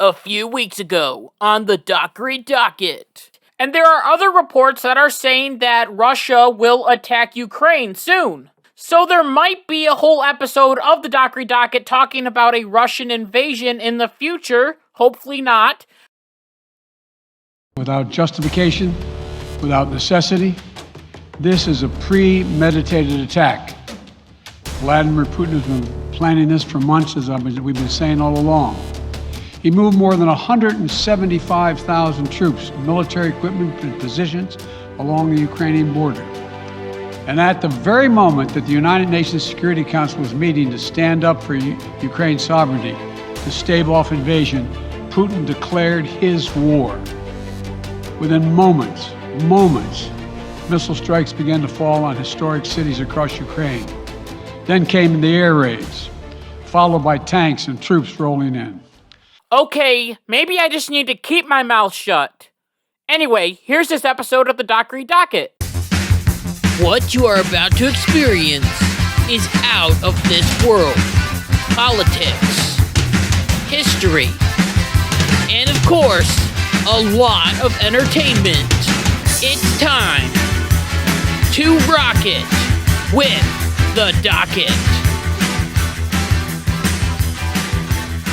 a few weeks ago on the Dockery Docket. And there are other reports that are saying that Russia will attack Ukraine soon. So there might be a whole episode of the Dockery Docket talking about a Russian invasion in the future. Hopefully not. Without justification, without necessity, this is a premeditated attack. Vladimir Putin has been planning this for months, as we've been saying all along. He moved more than 175,000 troops, military equipment, and positions along the Ukrainian border. And at the very moment that the United Nations Security Council was meeting to stand up for Ukraine's sovereignty, to stave off invasion, Putin declared his war. Within moments, missile strikes began to fall on historic cities across Ukraine. Then came the air raids, followed by tanks and troops rolling in. Okay, maybe I just need to keep my mouth shut. Anyway, here's this episode of the Dockery Docket. What you are about to experience is out of this world. Politics, history, and of course, a lot of entertainment. It's time to rock it with the Docket.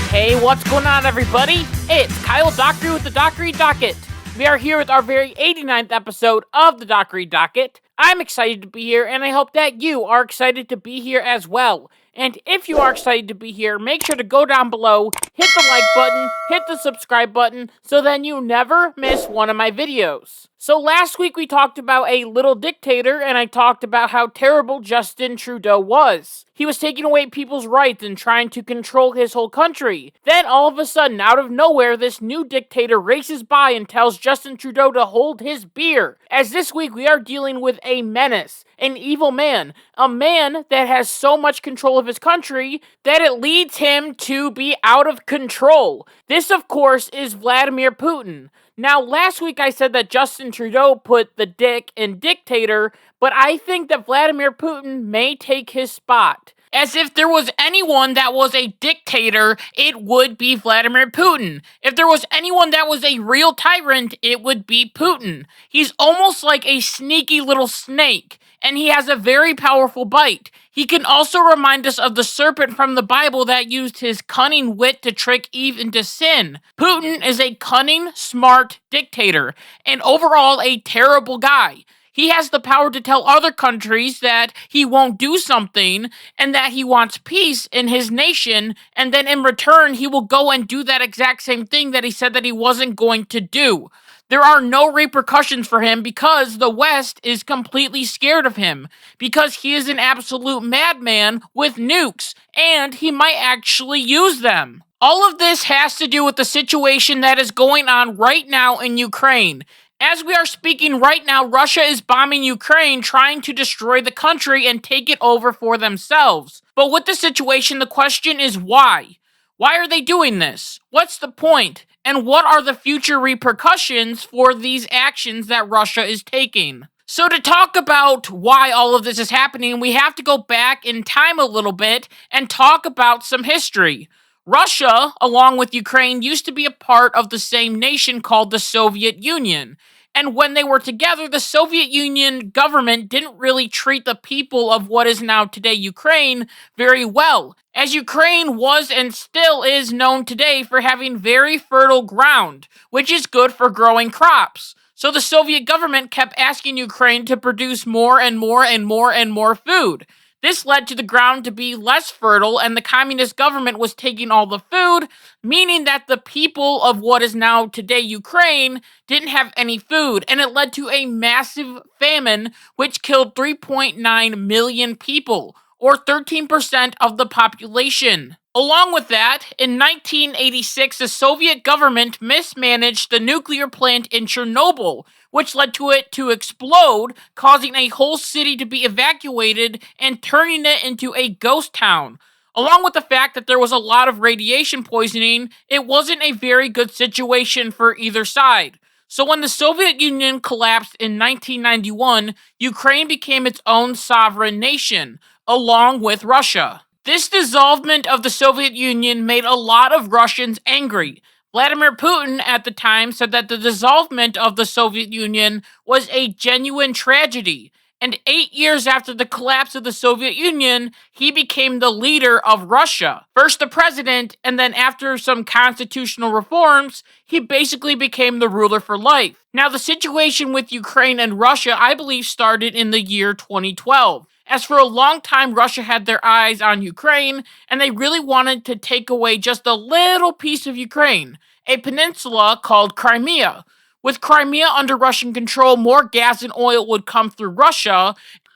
Hey, what's going on, everybody? It's Kyle Dockery with the Dockery Docket. We are here with our very 89th episode of the Dockery Docket. I'm excited to be here, and I hope that you are excited to be here as well. And if you are excited to be here, make sure to go down below, hit the like button, hit the subscribe button, so then you never miss one of my videos. So last week we talked about a little dictator, and I talked about how terrible Justin Trudeau was. He was taking away people's rights and trying to control his whole country. Then all of a sudden, out of nowhere, this new dictator races by and tells Justin Trudeau to hold his beer. As this week we are dealing with a menace, an evil man, a man that has so much control of his country that it leads him to be out of control. This, of course, is Vladimir Putin. Now, last week I said that Justin Trudeau put the dick in dictator, but I think that Vladimir Putin may take his spot. As if there was anyone that was a dictator, it would be Vladimir Putin. If there was anyone that was a real tyrant, it would be Putin. He's almost like a sneaky little snake, and he has a very powerful bite. He can also remind us of the serpent from the Bible that used his cunning wit to trick Eve into sin. Putin is a cunning, smart dictator, and overall a terrible guy. He has the power to tell other countries that he won't do something and that he wants peace in his nation, and then in return he will go and do that exact same thing that he said that he wasn't going to do. There are no repercussions for him because the West is completely scared of him, because he is an absolute madman with nukes, and he might actually use them. All of this has to do with the situation that is going on right now in Ukraine. As we are speaking right now, Russia is bombing Ukraine, trying to destroy the country and take it over for themselves. But with the situation, the question is why? Why are they doing this? What's the point? And what are the future repercussions for these actions that Russia is taking? So to talk about why all of this is happening, we have to go back in time a little bit and talk about some history. Russia, along with Ukraine, used to be a part of the same nation called the Soviet Union. And when they were together, the Soviet Union government didn't really treat the people of what is now today Ukraine very well, as Ukraine was and still is known today for having very fertile ground, which is good for growing crops. So the Soviet government kept asking Ukraine to produce more and more and more and more food. This led to the ground to be less fertile, and the communist government was taking all the food, meaning that the people of what is now today Ukraine didn't have any food, and it led to a massive famine which killed 3.9 million people, or 13% of the population. Along with that, in 1986, the Soviet government mismanaged the nuclear plant in Chernobyl, which led to it to explode, causing a whole city to be evacuated and turning it into a ghost town. Along with the fact that there was a lot of radiation poisoning, it wasn't a very good situation for either side. So when the Soviet Union collapsed in 1991, Ukraine became its own sovereign nation, along with Russia. This dissolvement of the Soviet Union made a lot of Russians angry. Vladimir Putin at the time said that the dissolvement of the Soviet Union was a genuine tragedy. And 8 years after the collapse of the Soviet Union, he became the leader of Russia. First the president, and then after some constitutional reforms, he basically became the ruler for life. Now, the situation with Ukraine and Russia, I believe, started in the year 2012. As for a long time, Russia had their eyes on Ukraine, and they really wanted to take away just a little piece of Ukraine, a peninsula called Crimea. With Crimea under Russian control, more gas and oil would come through Russia,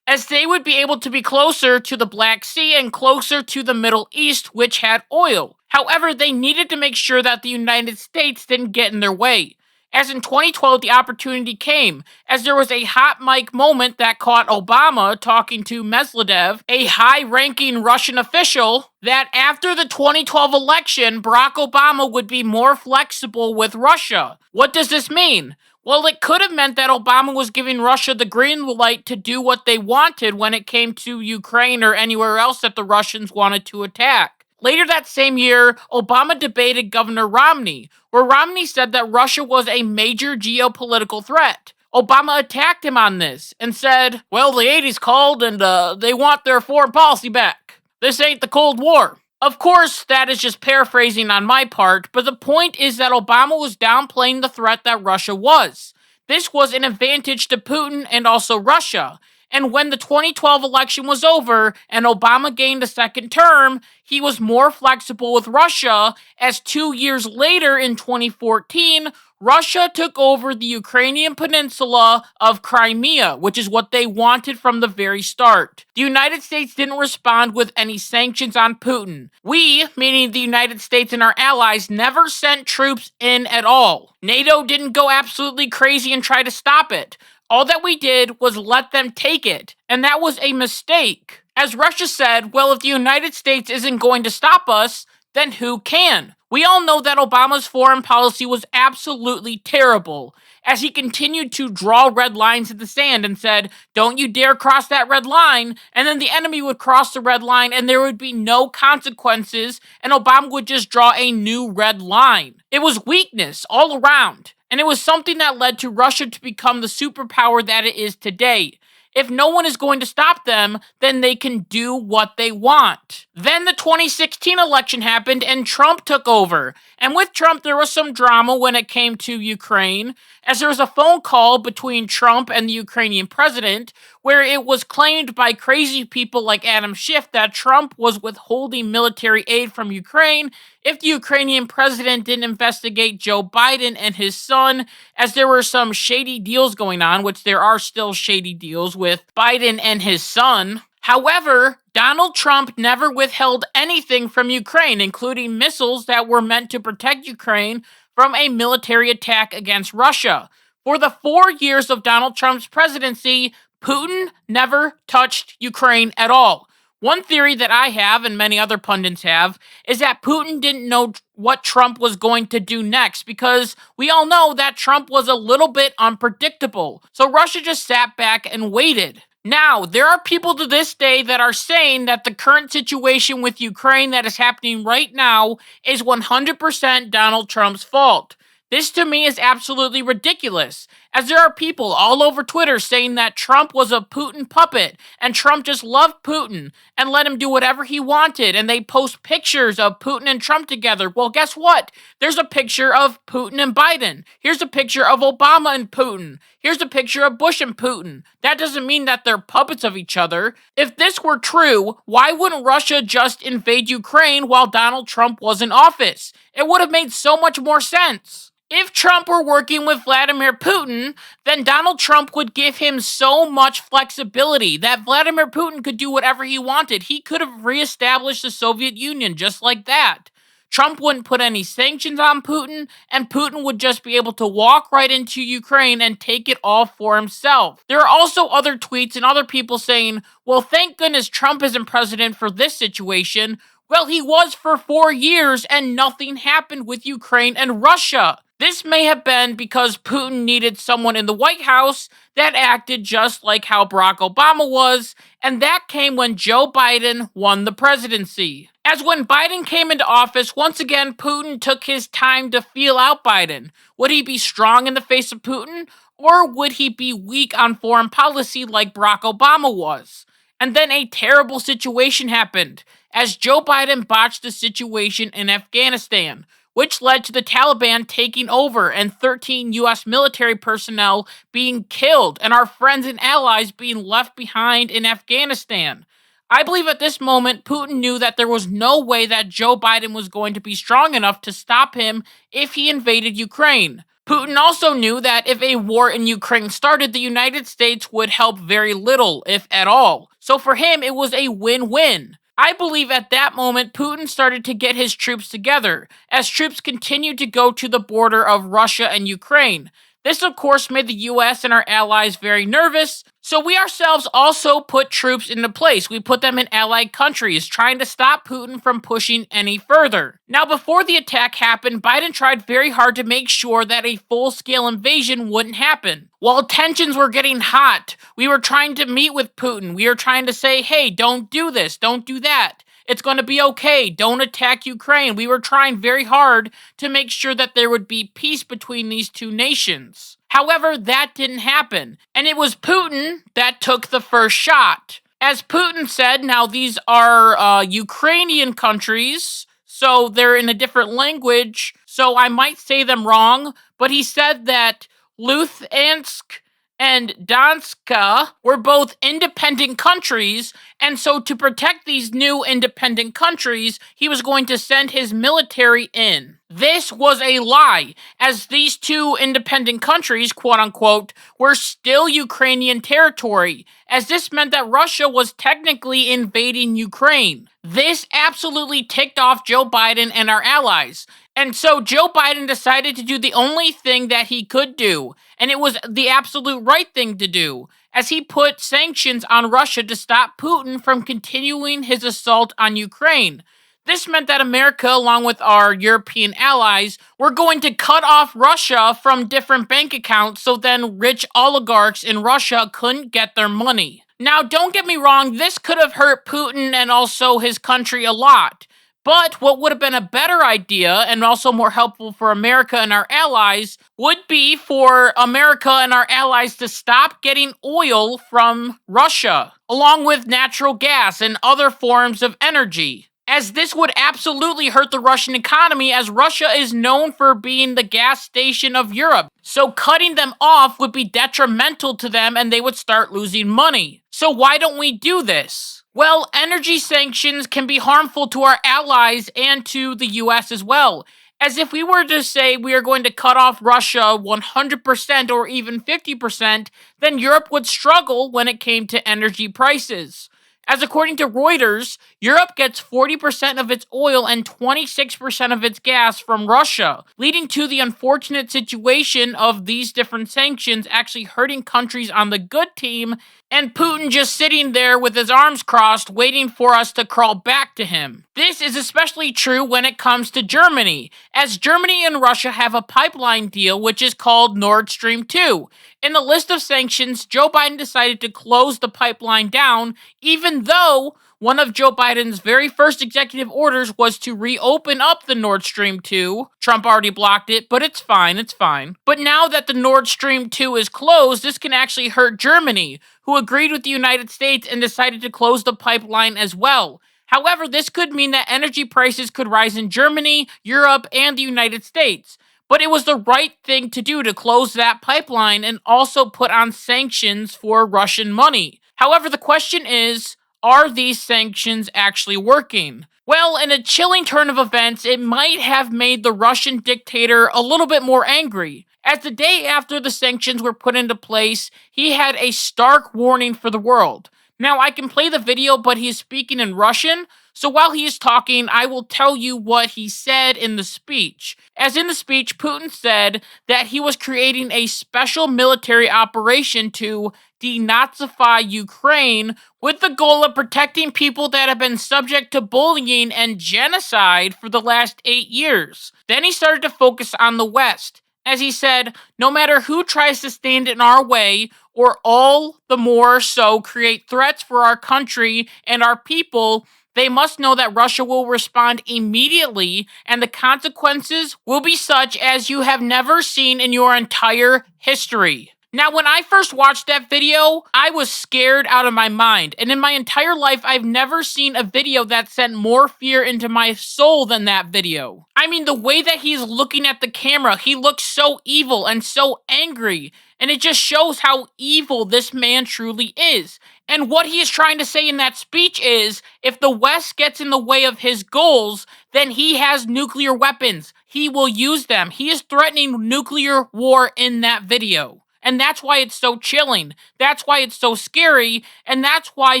as they would be able to be closer to the Black Sea and closer to the Middle East, which had oil. However, they needed to make sure that the United States didn't get in their way. As in 2012, the opportunity came, as there was a hot mic moment that caught Obama talking to Medvedev, a high-ranking Russian official, that after the 2012 election, Barack Obama would be more flexible with Russia. What does this mean? Well, it could have meant that Obama was giving Russia the green light to do what they wanted when it came to Ukraine or anywhere else that the Russians wanted to attack. Later that same year, Obama debated Governor Romney, where Romney said that Russia was a major geopolitical threat. Obama attacked him on this and said, well, the 80s called and they want their foreign policy back. This ain't the Cold War. Of course, that is just paraphrasing on my part, but the point is that Obama was downplaying the threat that Russia was. This was an advantage to Putin and also Russia. And when the 2012 election was over and Obama gained a second term, he was more flexible with Russia, as 2 years later in 2014, Russia took over the Ukrainian peninsula of Crimea, which is what they wanted from the very start. The United States didn't respond with any sanctions on Putin. We, meaning the United States and our allies, never sent troops in at all. NATO didn't go absolutely crazy and try to stop it. All that we did was let them take it, and that was a mistake. As Russia said, well, if the United States isn't going to stop us, then who can? We all know that Obama's foreign policy was absolutely terrible, as he continued to draw red lines in the sand and said, don't you dare cross that red line, and then the enemy would cross the red line and there would be no consequences, and Obama would just draw a new red line. It was weakness all around. And it was something that led to Russia to become the superpower that it is today. If no one is going to stop them, then they can do what they want. Then the 2016 election happened and Trump took over. And with Trump, there was some drama when it came to Ukraine, as there was a phone call between Trump and the Ukrainian president where it was claimed by crazy people like Adam Schiff that Trump was withholding military aid from Ukraine if the Ukrainian president didn't investigate Joe Biden and his son, as there were some shady deals going on, which there are still shady deals with Biden and his son. However, Donald Trump never withheld anything from Ukraine, including missiles that were meant to protect Ukraine from a military attack against Russia. For the 4 years of Donald Trump's presidency, Putin never touched Ukraine at all. One theory that I have, and many other pundits have, is that Putin didn't know what Trump was going to do next, because we all know that Trump was a little bit unpredictable. So Russia just sat back and waited. Now, there are people to this day that are saying that the current situation with Ukraine that is happening right now is 100% Donald Trump's fault. This to me is absolutely ridiculous, as there are people all over Twitter saying that Trump was a Putin puppet, and Trump just loved Putin and let him do whatever he wanted, and they post pictures of Putin and Trump together. Well, guess what? There's a picture of Putin and Biden. Here's a picture of Obama and Putin. Here's a picture of Bush and Putin. That doesn't mean that they're puppets of each other. If this were true, why wouldn't Russia just invade Ukraine while Donald Trump was in office? It would have made so much more sense. If Trump were working with Vladimir Putin, then Donald Trump would give him so much flexibility that Vladimir Putin could do whatever he wanted. He could have reestablished the Soviet Union just like that. Trump wouldn't put any sanctions on Putin, and Putin would just be able to walk right into Ukraine and take it all for himself. There are also other tweets and other people saying, well, thank goodness Trump isn't president for this situation. Well, he was for 4 years and nothing happened with Ukraine and Russia. This may have been because Putin needed someone in the White House that acted just like how Barack Obama was, and that came when Joe Biden won the presidency. As when Biden came into office, once again, Putin took his time to feel out Biden. Would he be strong in the face of Putin, or would he be weak on foreign policy like Barack Obama was? And then a terrible situation happened, as Joe Biden botched the situation in Afghanistan, which led to the Taliban taking over and 13 US military personnel being killed and our friends and allies being left behind in Afghanistan. I believe at this moment, Putin knew that there was no way that Joe Biden was going to be strong enough to stop him if he invaded Ukraine. Putin also knew that if a war in Ukraine started, the United States would help very little, if at all. So for him, it was a win-win. I believe at that moment, Putin started to get his troops together, as troops continued to go to the border of Russia and Ukraine. This, of course, made the US and our allies very nervous, so we ourselves also put troops into place. We put them in allied countries, trying to stop Putin from pushing any further. Now, before the attack happened, Biden tried very hard to make sure that a full-scale invasion wouldn't happen. While tensions were getting hot, we were trying to meet with Putin. We were trying to say, hey, don't do this, don't do that. It's going to be okay. Don't attack Ukraine. We were trying very hard to make sure that there would be peace between these two nations. However, that didn't happen, and it was Putin that took the first shot. As Putin said, now these are Ukrainian countries, so they're in a different language, so I might say them wrong, but he said that Luhansk and Donetsk were both independent countries, and so to protect these new independent countries, he was going to send his military in. This was a lie, as these two independent countries, quote-unquote, were still Ukrainian territory, as this meant that Russia was technically invading Ukraine. This absolutely ticked off Joe Biden and our allies. And so Joe Biden decided to do the only thing that he could do, and it was the absolute right thing to do, as he put sanctions on Russia to stop Putin from continuing his assault on Ukraine. This meant that America, along with our European allies, were going to cut off Russia from different bank accounts so then rich oligarchs in Russia couldn't get their money. Now, don't get me wrong, this could have hurt Putin and also his country a lot. But what would have been a better idea, and also more helpful for America and our allies, would be for America and our allies to stop getting oil from Russia, along with natural gas and other forms of energy, as this would absolutely hurt the Russian economy, as Russia is known for being the gas station of Europe. So cutting them off would be detrimental to them and they would start losing money. So why don't we do this? Well, energy sanctions can be harmful to our allies and to the US as well. As if we were to say we are going to cut off Russia 100% or even 50%, then Europe would struggle when it came to energy prices. As according to Reuters, Europe gets 40% of its oil and 26% of its gas from Russia, leading to the unfortunate situation of these different sanctions actually hurting countries on the good team, and Putin just sitting there with his arms crossed waiting for us to crawl back to him. This is especially true when it comes to Germany, as Germany and Russia have a pipeline deal which is called Nord Stream 2. In the list of sanctions, Joe Biden decided to close the pipeline down, even though one of Joe Biden's very first executive orders was to reopen up the Nord Stream 2. Trump already blocked it, but it's fine, it's fine. But now that the Nord Stream 2 is closed, this can actually hurt Germany, who agreed with the United States and decided to close the pipeline as well. However, this could mean that energy prices could rise in Germany, Europe, and the United States. But it was the right thing to do to close that pipeline and also put on sanctions for Russian money. However, the question is, are these sanctions actually working? Well, in a chilling turn of events, it might have made the Russian dictator a little bit more angry. As the day after the sanctions were put into place, he had a stark warning for the world. Now, I can play the video, but he is speaking in Russian, so while he is talking, I will tell you what he said in the speech. As in the speech, Putin said that he was creating a special military operation to denazify Ukraine with the goal of protecting people that have been subject to bullying and genocide for the last 8 years. Then he started to focus on the West, as he said, no matter who tries to stand in our way, or all the more so create threats for our country and our people, they must know that Russia will respond immediately, and the consequences will be such as you have never seen in your entire history. Now, when I first watched that video, I was scared out of my mind, and in my entire life, I've never seen a video that sent more fear into my soul than that video. I mean, the way that he's looking at the camera, he looks so evil and so angry, and it just shows how evil this man truly is. And what he is trying to say in that speech is, if the West gets in the way of his goals, then he has nuclear weapons. He will use them. He is threatening nuclear war in that video. And that's why it's so chilling. That's why it's so scary. And that's why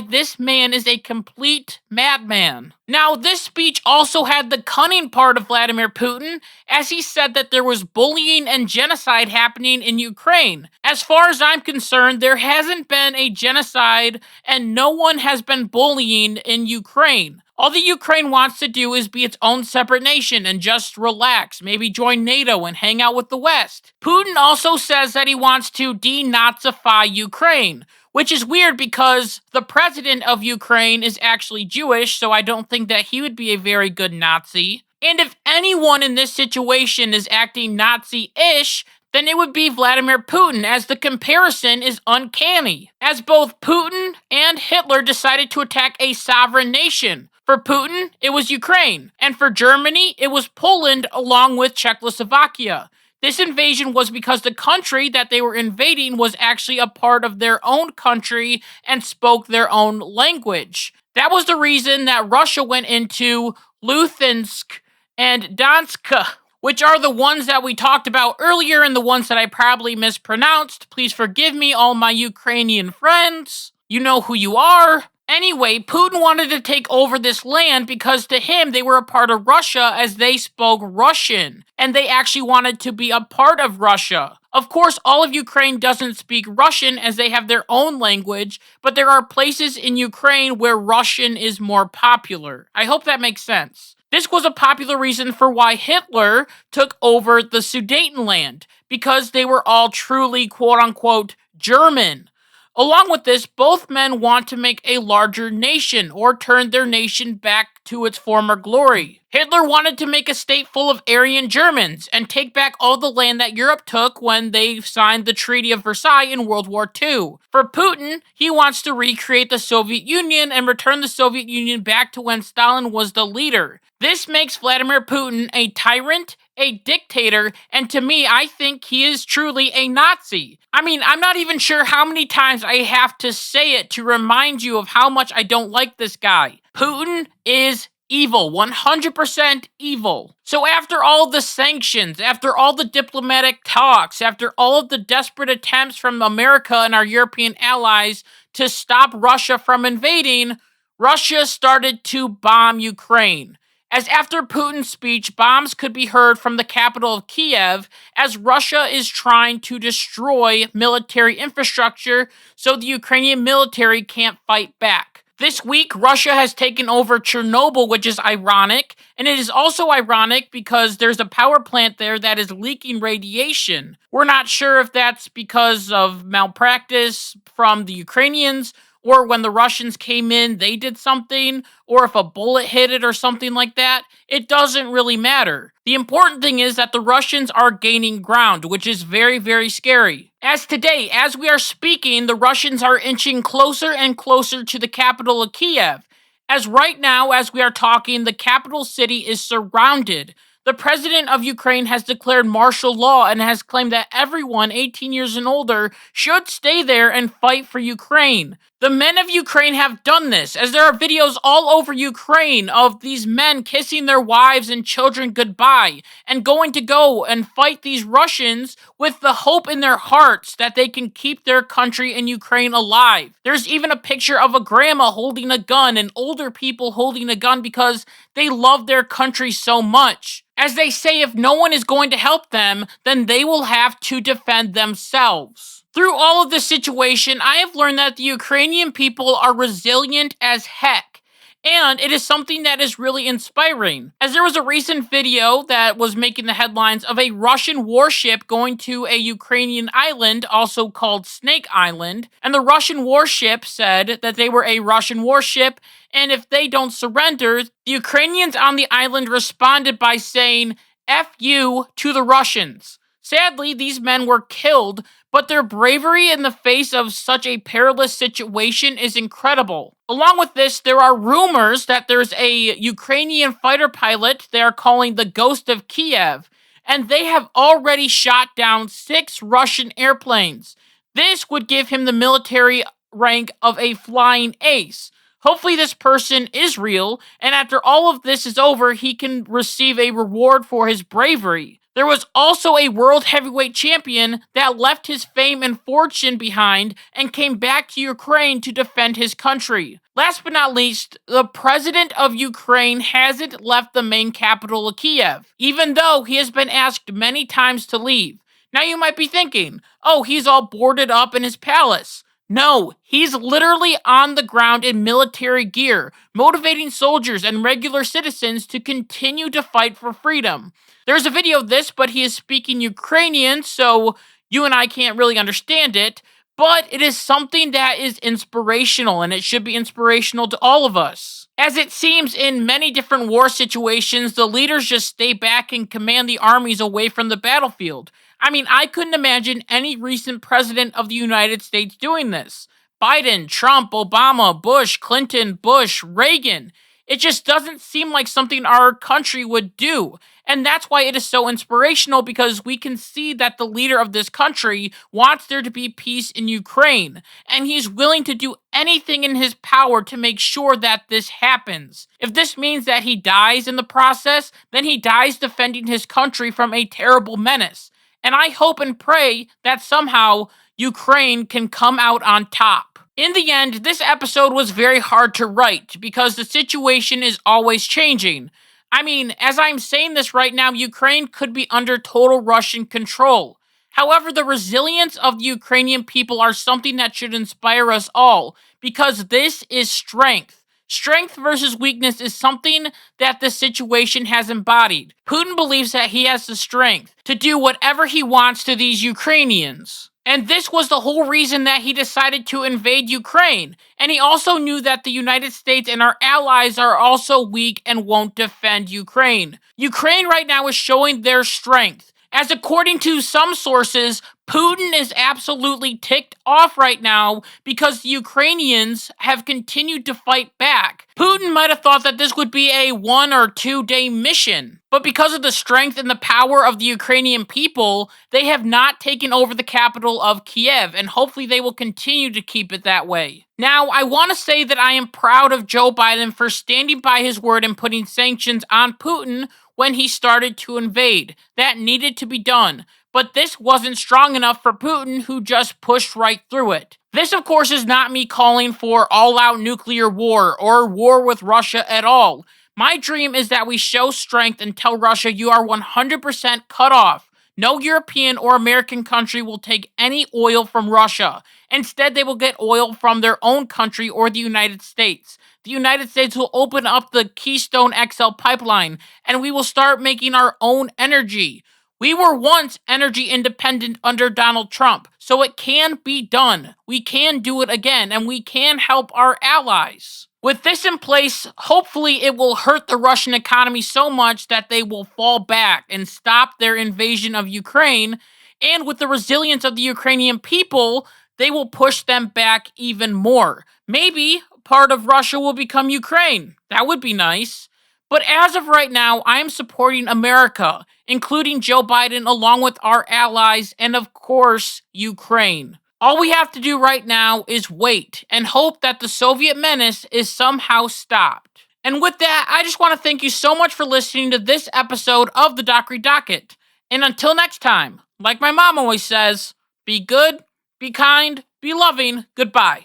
this man is a complete madman. Now, this speech also had the cunning part of Vladimir Putin, as he said that there was bullying and genocide happening in Ukraine. As far as I'm concerned, there hasn't been a genocide and no one has been bullying in Ukraine. All the Ukraine wants to do is be its own separate nation and just relax, maybe join NATO and hang out with the West. Putin also says that he wants to denazify Ukraine, which is weird because the president of Ukraine is actually Jewish, so I don't think that he would be a very good Nazi. And if anyone in this situation is acting Nazi-ish, then it would be Vladimir Putin, as the comparison is uncanny, as both Putin and Hitler decided to attack a sovereign nation. For Putin, it was Ukraine, and for Germany, it was Poland along with Czechoslovakia. This invasion was because the country that they were invading was actually a part of their own country and spoke their own language. That was the reason that Russia went into Luhansk and Donetsk, which are the ones that we talked about earlier and the ones that I probably mispronounced. Please forgive me, all my Ukrainian friends. You know who you are. Anyway, Putin wanted to take over this land because to him, they were a part of Russia as they spoke Russian, and they actually wanted to be a part of Russia. Of course, all of Ukraine doesn't speak Russian as they have their own language, but there are places in Ukraine where Russian is more popular. I hope that makes sense. This was a popular reason for why Hitler took over the Sudetenland, because they were all truly quote-unquote German. Along with this, both men want to make a larger nation or turn their nation back to its former glory. Hitler wanted to make a state full of Aryan Germans and take back all the land that Europe took when they signed the Treaty of Versailles in World War II. For Putin, he wants to recreate the Soviet Union and return the Soviet Union back to when Stalin was the leader. This makes Vladimir Putin a tyrant, a dictator, and to me, I think he is truly a Nazi. I mean, I'm not even sure how many times I have to say it to remind you of how much I don't like this guy. Putin is evil, 100% evil. So after all the sanctions, after all the diplomatic talks, after all of the desperate attempts from America and our European allies to stop Russia from invading, Russia started to bomb Ukraine. As after Putin's speech, bombs could be heard from the capital of Kiev, as Russia is trying to destroy military infrastructure so the Ukrainian military can't fight back. This week, Russia has taken over Chernobyl, which is ironic, and it is also ironic because there's a power plant there that is leaking radiation. We're not sure if that's because of malpractice from the Ukrainians, or when the Russians came in, they did something, or if a bullet hit it or something like that. It doesn't really matter. The important thing is that the Russians are gaining ground, which is very, very scary. As today, as we are speaking, the Russians are inching closer and closer to the capital of Kiev. As right now, as we are talking, the capital city is surrounded. The president of Ukraine has declared martial law and has claimed that everyone 18 years and older should stay there and fight for Ukraine. The men of Ukraine have done this, as there are videos all over Ukraine of these men kissing their wives and children goodbye and going to go and fight these Russians with the hope in their hearts that they can keep their country and Ukraine alive. There's even a picture of a grandma holding a gun and older people holding a gun because they love their country so much. As they say, if no one is going to help them, then they will have to defend themselves. Through all of this situation, I have learned that the Ukrainian people are resilient as heck. And it is something that is really inspiring, as there was a recent video that was making the headlines of a Russian warship going to a Ukrainian island, also called Snake Island, and the Russian warship said that they were a Russian warship, and if they don't surrender, the Ukrainians on the island responded by saying, "F you" to the Russians. Sadly, these men were killed, but their bravery in the face of such a perilous situation is incredible. Along with this, there are rumors that there's a Ukrainian fighter pilot they are calling the Ghost of Kiev, and they have already shot down 6 Russian airplanes. This would give him the military rank of a flying ace. Hopefully this person is real, and after all of this is over, he can receive a reward for his bravery. There was also a world heavyweight champion that left his fame and fortune behind and came back to Ukraine to defend his country. Last but not least, the president of Ukraine hasn't left the main capital of Kiev, even though he has been asked many times to leave. Now you might be thinking, oh, he's all boarded up in his palace. No, he's literally on the ground in military gear, motivating soldiers and regular citizens to continue to fight for freedom. There's a video of this, but he is speaking Ukrainian, so you and I can't really understand it, but it is something that is inspirational, and it should be inspirational to all of us. As it seems in many different war situations, the leaders just stay back and command the armies away from the battlefield. I mean, I couldn't imagine any recent president of the United States doing this. Biden, Trump, Obama, Bush, Clinton, Bush, Reagan. It just doesn't seem like something our country would do. And that's why it is so inspirational, because we can see that the leader of this country wants there to be peace in Ukraine. And he's willing to do anything in his power to make sure that this happens. If this means that he dies in the process, then he dies defending his country from a terrible menace. And I hope and pray that somehow Ukraine can come out on top. In the end, this episode was very hard to write because the situation is always changing. I mean, as I'm saying this right now, Ukraine could be under total Russian control. However, the resilience of the Ukrainian people are something that should inspire us all, because this is strength. Strength versus weakness is something that the situation has embodied. Putin believes that he has the strength to do whatever he wants to these Ukrainians. And this was the whole reason that he decided to invade Ukraine. And he also knew that the United States and our allies are also weak and won't defend Ukraine. Ukraine right now is showing their strength, as according to some sources, Putin is absolutely ticked off right now because the Ukrainians have continued to fight back. Putin might have thought that this would be a 1 or 2 day mission, but because of the strength and the power of the Ukrainian people, they have not taken over the capital of Kiev, and hopefully they will continue to keep it that way. Now, I want to say that I am proud of Joe Biden for standing by his word and putting sanctions on Putin when he started to invade. That needed to be done. But this wasn't strong enough for Putin, who just pushed right through it. This, of course, is not me calling for all-out nuclear war or war with Russia at all. My dream is that we show strength and tell Russia you are 100% cut off. No European or American country will take any oil from Russia. Instead, they will get oil from their own country or the United States. The United States will open up the Keystone XL pipeline, and we will start making our own energy. We were once energy independent under Donald Trump, so it can be done. We can do it again, and we can help our allies. With this in place, hopefully it will hurt the Russian economy so much that they will fall back and stop their invasion of Ukraine, and with the resilience of the Ukrainian people, they will push them back even more. Maybe part of Russia will become Ukraine. That would be nice. But as of right now, I am supporting America, including Joe Biden, along with our allies, and of course, Ukraine. All we have to do right now is wait and hope that the Soviet menace is somehow stopped. And with that, I just want to thank you so much for listening to this episode of the Dockery Docket. And until next time, like my mom always says, be good, be kind, be loving, goodbye.